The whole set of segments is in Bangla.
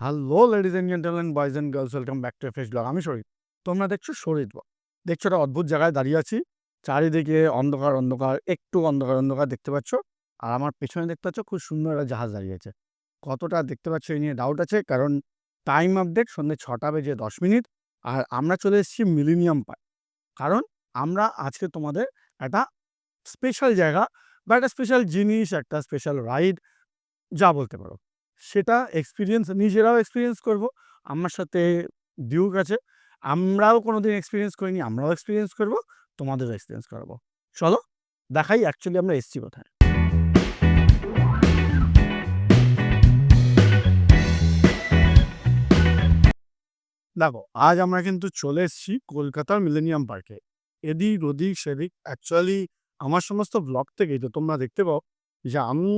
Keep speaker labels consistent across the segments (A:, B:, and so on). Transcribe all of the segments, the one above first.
A: Hello ladies and gentleman, boys and girls, welcome back to face blog. আমি শরীর, তোমরা দেখছো শরীর ব্লগ। দেখছো একটা অদ্ভুত জায়গায় দাঁড়িয়ে আছি, চারিদিকে অন্ধকার অন্ধকার, একটু অন্ধকার অন্ধকার দেখতে পাচ্ছ। আর আমার পেছনে দেখতে পাচ্ছ খুব সুন্দর একটা জাহাজ দাঁড়িয়ে আছে। কতটা দেখতে পাচ্ছ এই নিয়ে ডাউট আছে, কারণ টাইম আপডেট সন্ধ্যে 6:10। আর আমরা চলে এসেছি মিলেনিয়াম পার্ক। কারণ আমরা আজকে তোমাদের একটা স্পেশাল জায়গা বা একটা স্পেশাল জিনিস, একটা স্পেশাল রাইড যা বলতে পারো, সেটা নিজেরাও এক্সপেরিয়েন্স করব। আমার সাথে ডিউক আছে, আমরাও কোনোদিন এক্সপেরিয়েন্স করিনি, আমরাও এক্সপেরিয়েন্স করব, তোমাদেরও এক্সপেরিয়েন্স করাবো। চলো দেখাই অ্যাকচুয়ালি আমরা এসছি কোথায়। দেখো, আজ আমরা কিন্তু চলে এসেছি কলকাতার মিলেনিয়াম পার্কে। এদিক ওদিক সেদিক, অ্যাকচুয়ালি আমার সমস্ত ব্লগ থেকেই তো তোমরা দেখতে পাও যে আমি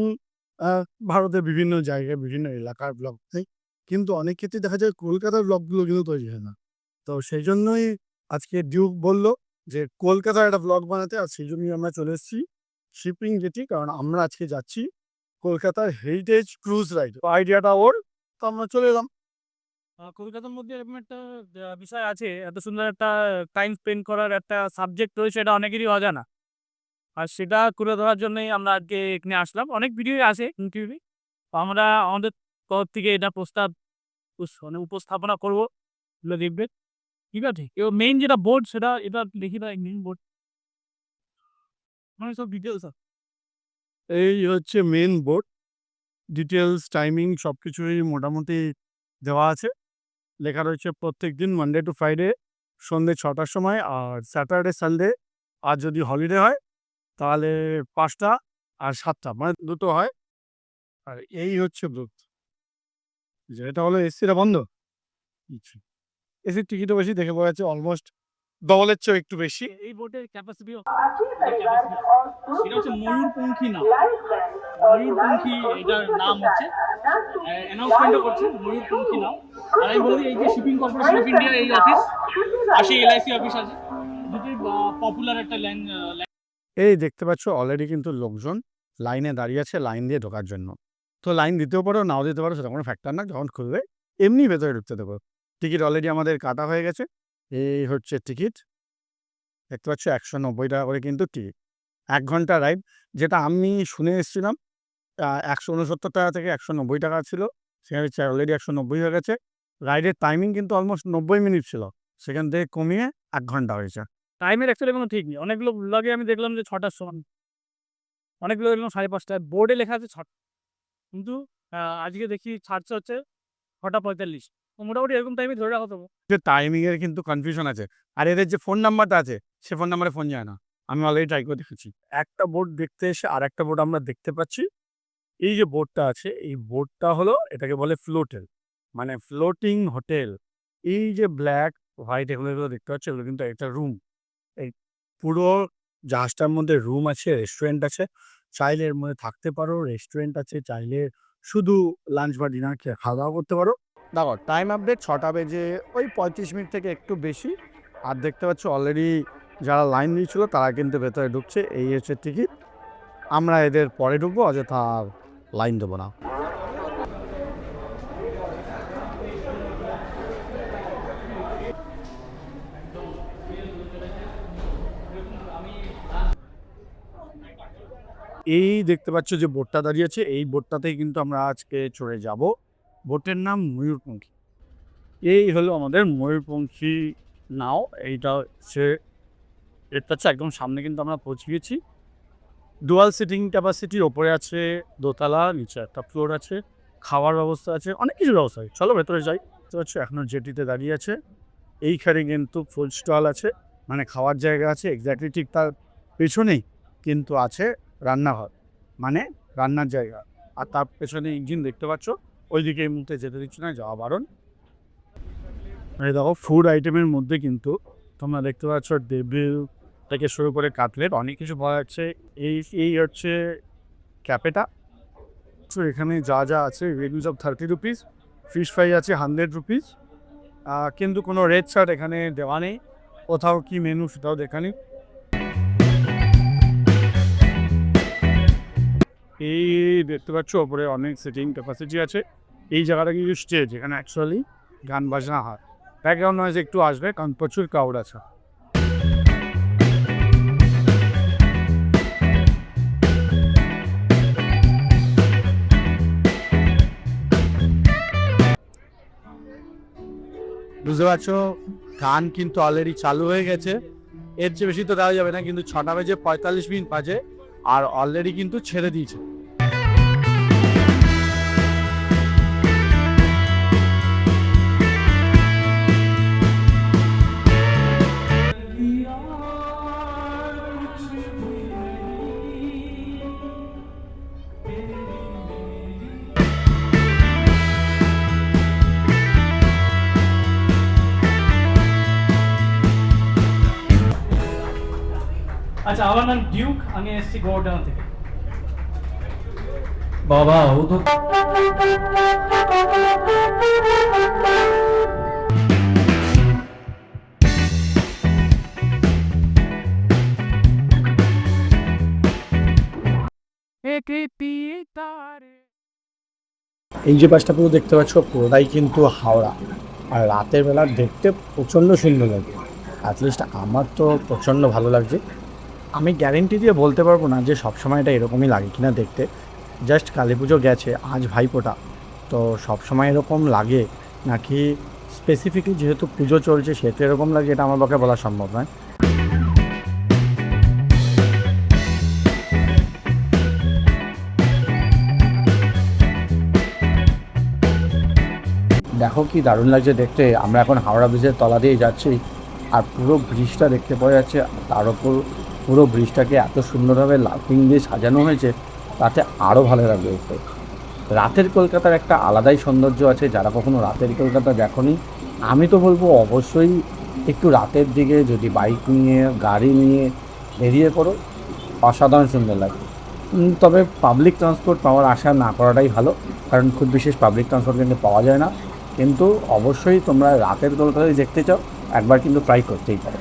A: ভারতের বিভিন্ন জায়গায় বিভিন্ন এলাকার ব্লগ নেই, কিন্তু অনেক ক্ষেত্রে দেখা যায় কলকাতার ব্লগগুলো কিন্তু তৈরি হয় না। তো সেই জন্যই আজকে ডিউক বলল যে কলকাতার একটা ব্লগ বানাতে, আর সেই জন্যই আমরা চলে এসেছি শিপিং জেটি, কারণ আমরা আজকে যাচ্ছি কলকাতার হেরিটেজ ক্রুজ রাইড। আইডিয়াটা ওর, তো আমরা চলে এলাম।
B: কলকাতার মধ্যে এরকম একটা বিষয় আছে, এত সুন্দর একটা টাইম স্পেন্ড করার একটা সাবজেক্ট রয়েছে, এটা অনেকেরই অজানা। আর সেটা তুলে ধরার জন্যই আমরা আজকে এখানে আসলাম। অনেক ভিডিও আছে ইউটিউবে, তো আমরা আমাদের তরফ থেকে এটা প্রস্তাব মানে উপস্থাপনা করবো, এগুলো দেখবেন। ঠিক আছে, এবার মেইন যেটা বোর্ড সেটা এটা দেখি না, মেইন বোর্ড মানে সব ডিটেলস আছে।
A: এই হচ্ছে মেন বোর্ড, ডিটেলস টাইমিং সব কিছুই মোটামুটি দেওয়া আছে। লেখা রয়েছে প্রত্যেকদিন মানডে টু ফ্রাইডে সন্ধ্যে 6টার সময়, আর স্যাটারডে সানডে আর যদি হলিডে হয় তাহলে 5টা আর 7টা, মানে দুটো হয়। আর এই হচ্ছে বুথ, যেটা হলো এসিটা বন্ধ, এসির টিকিটও বেশি, দেখে পাওয়া যাচ্ছে অলমোস্ট ডবলের চেয়েও একটু বেশি।
B: এই বোর্ডের ক্যাপাসিটি এটা হচ্ছে ময়ূরপঙ্খী নাম। ময়ূরপঙ্খী এটার নাম হচ্ছে, অ্যানাউন্সমেন্টও করছে ময়ূরপঙ্খী নাম। আর আমি বলি, এই যে শিপিং কর্পোরেশন অফ ইন্ডিয়ার এই অফিস, পাশে এলআইসি অফিস আছে, দুটি পপুলার একটা
A: এই দেখতে পাচ্ছ অলরেডি কিন্তু লোকজন লাইনে দাঁড়িয়ে আছে লাইন দিয়ে ঢোকার জন্য। তো লাইন দিতেও পারো, নাও দিতে পারো, সেটা কোনো ফ্যাক্টর না। যখন খুলবে এমনি ভেতরে ঢুকতে দেবো। টিকিট অলরেডি আমাদের কাটা হয়ে গেছে। এই হচ্ছে টিকিট, দেখতে পাচ্ছ 190 টাকা করে কিন্তু টিকিট। 1 ঘন্টা রাইড, যেটা আমি শুনে এসেছিলাম 169 টাকা থেকে 190 টাকা ছিল, সেখানে অলরেডি 190 হয়ে গেছে। রাইডের টাইমিং কিন্তু অলমোস্ট 90 মিনিট ছিল, সেখান থেকে কমিয়ে 1 ঘন্টা হয়েছে।
B: টাইমের অ্যাকচুয়ালি কোনো ঠিক নেই। অনেকগুলো ব্লগে আমি দেখলাম যে 6টার সময়, অনেকগুলো দেখলাম 5:30টায়, বোর্ডে লেখা আছে 6টা, কিন্তু আজকে দেখি ছাড়ছে হচ্ছে 6:45। তো মোটামুটি এরকম টাইমে ধরে রাখো তো।
A: যে টাইমিংয়ের কিন্তু কনফিউশন আছে। আর এদের যে ফোন নাম্বারটা আছে, সে ফোন নাম্বারে ফোন যায় না। আমি অলরেডি ট্রাই করে দেখেছি। একটা বোর্ড দেখতে এসে আরেকটা বোর্ড আমরা দেখতে পাচ্ছি। এই যে বোর্ডটা আছে, এই বোর্ডটা হলো, এটাকে বলে ফ্লোটেল, মানে ফ্লোটিং হোটেল। এই যে ব্ল্যাক হোয়াইট এগুলো দেখতে পাচ্ছ, এগুলো কিন্তু একটা রুম। এই পুরো জাহাজটার মধ্যে রুম আছে, রেস্টুরেন্ট আছে, চাইলে এর মধ্যে থাকতে পারো। রেস্টুরেন্ট আছে, চাইলে শুধু লাঞ্চ বা ডিনার খেয়ে খাওয়া দাওয়া করতে পারো। দেখো টাইম আপডেট 6টা বেজে 35 মিনিট থেকে একটু বেশি। আর দেখতে পাচ্ছ অলরেডি যারা লাইন দিয়েছিল তারা কিন্তু ভেতরে ঢুকছে। এই হচ্ছে টিকিট, আমরা এদের পরে ঢুকবো, অযথা আর লাইন দেবো না। এই দেখতে পাচ্ছ যে বোটটা দাঁড়িয়ে আছে, এই বোটটাতেই কিন্তু আমরা আজকে চড়ে যাব। বোটের নাম ময়ূরপঙ্খী। এই হলো আমাদের ময়ূরপঙ্খী নাও। এইটা হচ্ছে, দেখতে পাচ্ছ একদম সামনে কিন্তু আমরা পৌঁছে গেছি। ডুয়াল সিটিং ক্যাপাসিটির ওপরে আছে দোতলা, নিচে একটা ফ্লোর আছে, খাওয়ার ব্যবস্থা আছে, অনেক কিছু ব্যবস্থা আছে। চলো ভেতরে যাই। দেখতে পাচ্ছ এখনো জেটিতে দাঁড়িয়ে আছে। এইখানে কিন্তু ফুড স্টল আছে, মানে খাওয়ার জায়গা আছে। এক্স্যাক্টলি ঠিক তার পেছনেই কিন্তু আছে রান্নাঘর, মানে রান্নার জায়গা। আর তার পেছনে ইঞ্জিন দেখতে পাচ্ছ। ওইদিকে এই মুহূর্তে যেতে দিচ্ছ না, যাওয়া বারণ। এই দেখো ফুড আইটেমের মধ্যে কিন্তু তোমরা দেখতে পাচ্ছ ডেভিল থেকে শুরু করে কাটলেট, অনেক কিছু পাওয়া যাচ্ছে। এই হচ্ছে ক্যাফেটা। তো এখানে যা যা আছে, reduce of 30 rupees, fish fry আছে 100 রুপিস। কিন্তু কোনো রেড চার্ট এখানে দেওয়া নেই, কোথাও কি মেনু সেটাও দেখা নেই। এই দেখতে পাচ্ছ ওপরে অনেক সিটিং ক্যাপাসিটি আছে। এই জায়গাটা কিন্তু স্টেজ, এখানে অ্যাকচুয়ালি গান বাজনা হয়। ব্যাকগ্রাউন্ড নয়েজ একটু আসবে কারণ প্রচুর ক্রাউড আছে। বুঝতে পারছো, গান কিন্তু অলরেডি চালু হয়ে গেছে। এর চেয়ে বেশি তো দেওয়া যাবে না, কিন্তু 6:45 বাজে আর অলরেডি কিন্তু ছেড়ে দিয়েছে।
B: আচ্ছা, আমার নাম ডিউক, আমি এসেছি গোয়ার্ডান থেকে।
C: বাবা ও তো
A: এই যে বাসটা পুরো দেখতে পাচ্ছ পুরোটাই কিন্তু হাওড়া, আর রাতের বেলা দেখতে প্রচণ্ড সুন্দর লাগে। অ্যাটলিস্ট আমার তো প্রচণ্ড ভালো লাগছে। আমি গ্যারেন্টি দিয়ে বলতে পারবো না যে সবসময় এটা এরকমই লাগে কিনা দেখতে। জাস্ট কালী পুজো গেছে, আজ ভাইফোঁটা, তো সবসময় এরকম লাগে নাকি স্পেসিফিকলি যেহেতু পুজো চলছে সেহেতু এরকম লাগে, এটা আমার পক্ষে বলা সম্ভব নয়। দেখো কি দারুণ লাগছে দেখতে। আমরা এখন হাওড়া ব্রিজের তলা দিয়ে যাচ্ছি আর পুরো ব্রিজটা দেখতে পাওয়া যাচ্ছে। তার ওপর পুরো ব্রিজটাকে এত সুন্দরভাবে লাইটিং দিয়ে সাজানো হয়েছে, তাতে আরও ভালো লাগবে দেখতে। রাতের কলকাতার একটা আলাদাই সৌন্দর্য আছে। যারা কখনো রাতের কলকাতা দেখোনি, আমি তো বলবো অবশ্যই একটু রাতের দিকে যদি বাইক নিয়ে গাড়ি নিয়ে বেরিয়ে পড়ো, অসাধারণ সুন্দর লাগে। তবে পাবলিক ট্রান্সপোর্ট পাওয়ার আশা না করাটাই ভালো, কারণ খুব বিশেষ পাবলিক ট্রান্সপোর্ট কিন্তু পাওয়া যায় না। কিন্তু অবশ্যই তোমরা রাতের কলকাতায় দেখতে চাও, একবার কিন্তু ট্রাই করতেই পারো।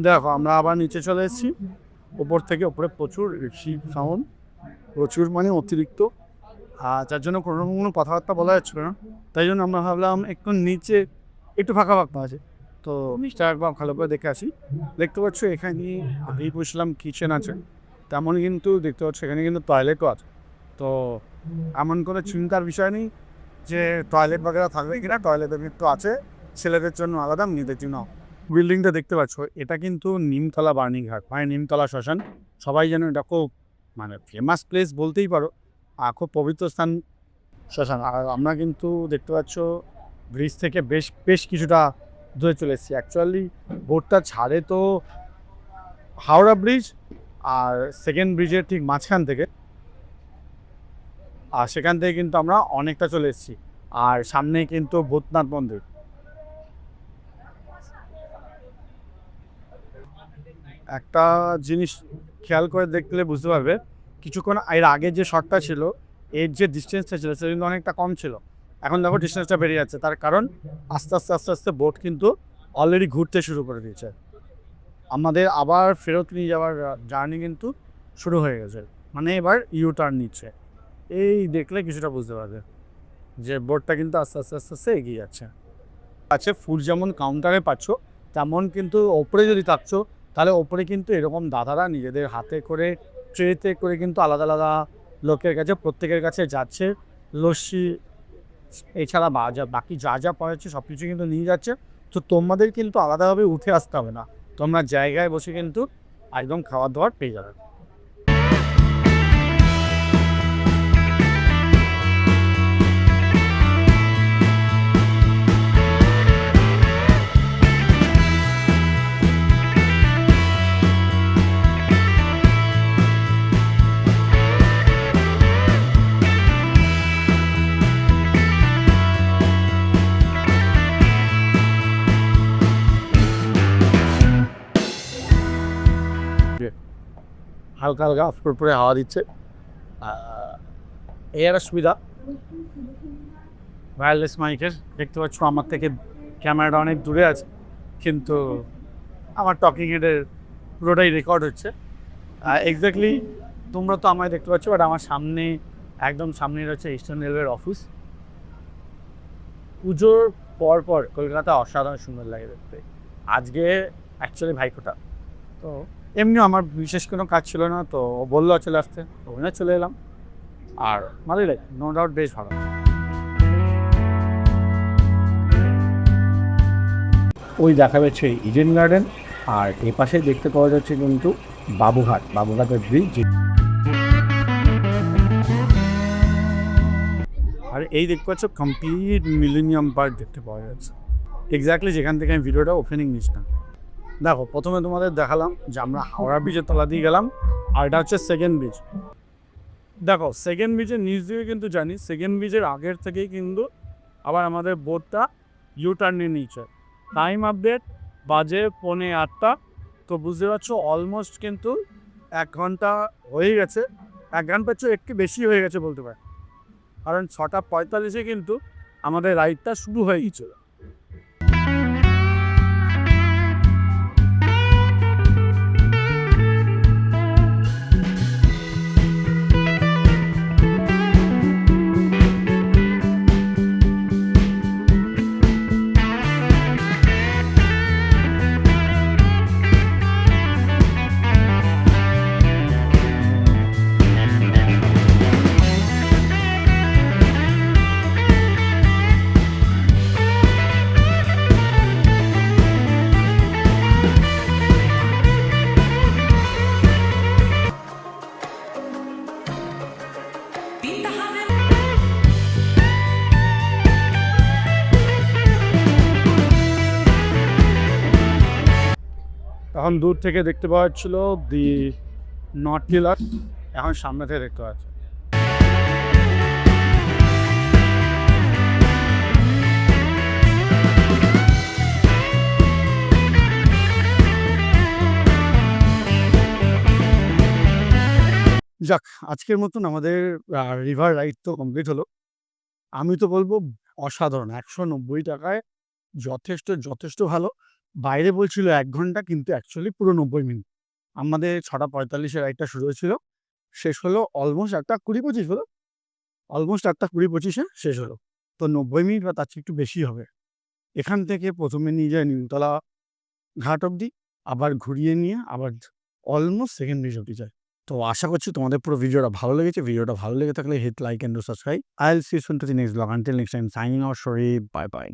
A: দেখো আমরা আবার নিচে চলে এসেছি। ওপর থেকে ওপরে প্রচুর শিপ সাউন্ড, প্রচুর মানে অতিরিক্ত, যার জন্য কোনো কথাবার্তা বলা যাচ্ছিল না। তাই জন্য আমরা ভাবলাম একটু নিচে একটু ফাঁকা ফাঁকা আছে, তো নিচটা একবার ভালো করে দেখে আসি। দেখতে পাচ্ছ এখানে এই বসলাম কিচেন আছে, তেমন কিন্তু দেখতে পাচ্ছ এখানে কিন্তু টয়লেটও আছে। তো এমন কোনো চিন্তার বিষয় নেই যে টয়লেট বাগেরা থাকবে কিনা, টয়লেটের কিন্তু আছে, ছেলেদের জন্য আলাদা, মেয়েদের জন্য। বিল্ডিংটা দেখতে পাচ্ছ, এটা কিন্তু নিমতলা বার্নিংহাট, মানে নিমতলা শ্মশান। সবাই যেন এটা খুব মানে ফেমাস প্লেস বলতেই পারো, আর খুব পবিত্র স্থান শ্মশান। আর আমরা কিন্তু দেখতে পাচ্ছ ব্রিজ থেকে বেশ বেশ কিছুটা দূরে চলে এসেছি। অ্যাকচুয়ালি বোটটা ছাড়ে তো হাওড়া ব্রিজ আর সেকেন্ড ব্রিজের ঠিক মাঝখান থেকে, আর সেখান থেকে কিন্তু আমরা অনেকটা চলে এসেছি। আর সামনে কিন্তু ভূতনাথ মন্দির। একটা জিনিস খেয়াল করে দেখলে বুঝতে পারবে, কিছুক্ষণ এর আগে যে শটটা ছিল, এর যে ডিস্টেন্সটা ছিল সেটা কিন্তু অনেকটা কম ছিল। এখন দেখো ডিস্টেন্সটা বেড়ে যাচ্ছে, তার কারণ আস্তে আস্তে আস্তে আস্তে বোট কিন্তু অলরেডি ঘুরতে শুরু করে দিয়েছে। আমাদের আবার ফেরত নিয়ে যাওয়ার জার্নি কিন্তু শুরু হয়ে গেছে, মানে এবার ইউ টার্ন নিচ্ছে। এই দেখলে কিছুটা বুঝতে পারবে যে বোটটা কিন্তু আস্তে আস্তে আস্তে আস্তে এগিয়ে যাচ্ছে। আছে ফুড যেমন কাউন্টারে পাচ্ছ, তেমন কিন্তু ওপরে যদি থাকছো তাহলে ওপরে কিন্তু এরকম দাদারা নিজেদের হাতে করে ট্রেতে করে কিন্তু আলাদা আলাদা লোকের কাছে প্রত্যেকের কাছে যাচ্ছে। লস্যি এছাড়া বাকি যা যা পাওয়া যাচ্ছে সব কিছু কিন্তু নিয়ে যাচ্ছে। তো তোমাদের কিন্তু আলাদাভাবে উঠে আসতে হবে না, তোমরা জায়গায় বসে কিন্তু একদম খাবার দাবার পেয়ে যাবে। হালকা হালকা ফুরফুরে হাওয়া দিচ্ছে, এই একটা সুবিধা ওয়্যারলেস মাইকের। দেখতে পাচ্ছ আমার থেকে ক্যামেরাটা অনেক দূরে আছে, কিন্তু আমার টকিং হেডের পুরোটাই রেকর্ড হচ্ছে। এক্স্যাক্টলি তোমরা তো আমায় দেখতে পাচ্ছ, বাট আমার সামনে একদম সামনে হচ্ছে ইস্টার্ন রেলওয়ের অফিস। পুজোর পর কলকাতা অসাধারণ সুন্দর লাগে দেখতে। আজকে অ্যাকচুয়ালি ভাইফোঁটা, তো এমনিও আমার বিশেষ কোনো কাজ ছিল না, তো ও বললো চলে আসতে, তো ওখানে চলে এলাম। আর ভালোই লাগে, নো ডাউট বেশ ভালো। ওই দেখা যাচ্ছে ইডেন গার্ডেন, আর এ পাশে দেখতে পাওয়া যাচ্ছে কিন্তু বাবুঘাটের ব্রিজ। আর এই দেখতে পাচ্ছ কমপ্লিট মিলেনিয়াম পার্ক দেখতে পাওয়া যাচ্ছে, এক্স্যাক্টলি যেখান থেকে আমি ভিডিওটা ওপেনিং নিচ্ছিলাম। দেখো, প্রথমে তোমাদের দেখালাম যে আমরা হাওড়া ব্রিজের তলা দিয়ে গেলাম, আর এটা হচ্ছে সেকেন্ড ব্রিজ। দেখো, সেকেন্ড ব্রিজের নিচ দিয়ে কিন্তু জানি, সেকেন্ড ব্রিজের আগের থেকেই কিন্তু আবার আমাদের বোটটা ইউ টার্ন নিয়ে নিচ্ছে। টাইম আপডেট বাজে 8:45, তো বুঝতে পারছো অলমোস্ট কিন্তু 1 ঘন্টা হয়ে গেছে। 1 ঘন্টার চেয়ে একটু বেশি হয়ে গেছে বলতে পারে, কারণ 6:45 কিন্তু আমাদের রাইডটা শুরু হয়ে গিয়েছিল। তখন দূর থেকে দেখতে পাওয়া যাচ্ছিল দি নর্থ পিলার, এখন সামনে থেকে দেখতে পাচ্ছি। যাক, আজকের মতন আমাদের রিভার রাইড তো কমপ্লিট হলো। আমি তো বলবো অসাধারণ, 190 টাকায় যথেষ্ট ভালো। বাইরে বলছিল 1 ঘন্টা, কিন্তু অ্যাকচুয়ালি পুরো 90 মিনিট। আমাদের 6:45 রাইডটা শুরু হয়েছিল, শেষ হলো অলমোস্ট 1:20-25 হলো, অলমোস্ট 1:20-25-এ শেষ হলো। তো 90 মিনিট বা তার চেয়ে একটু বেশি হবে। এখান থেকে প্রথমে নিয়ে যায় নিমতলা ঘাট অবধি, আবার ঘুরিয়ে নিয়ে আবার অলমোস্ট সেকেন্ড ব্রিজ অবধি যায়। তো আশা করছি তোমাদের পুরো ভিডিওটা ভালো লেগেছে। ভিডিওটা ভালো লেগে থাকলে hit like and subscribe. I will see you soon to the next blog. Until next time, signing off, Sharif, bye by.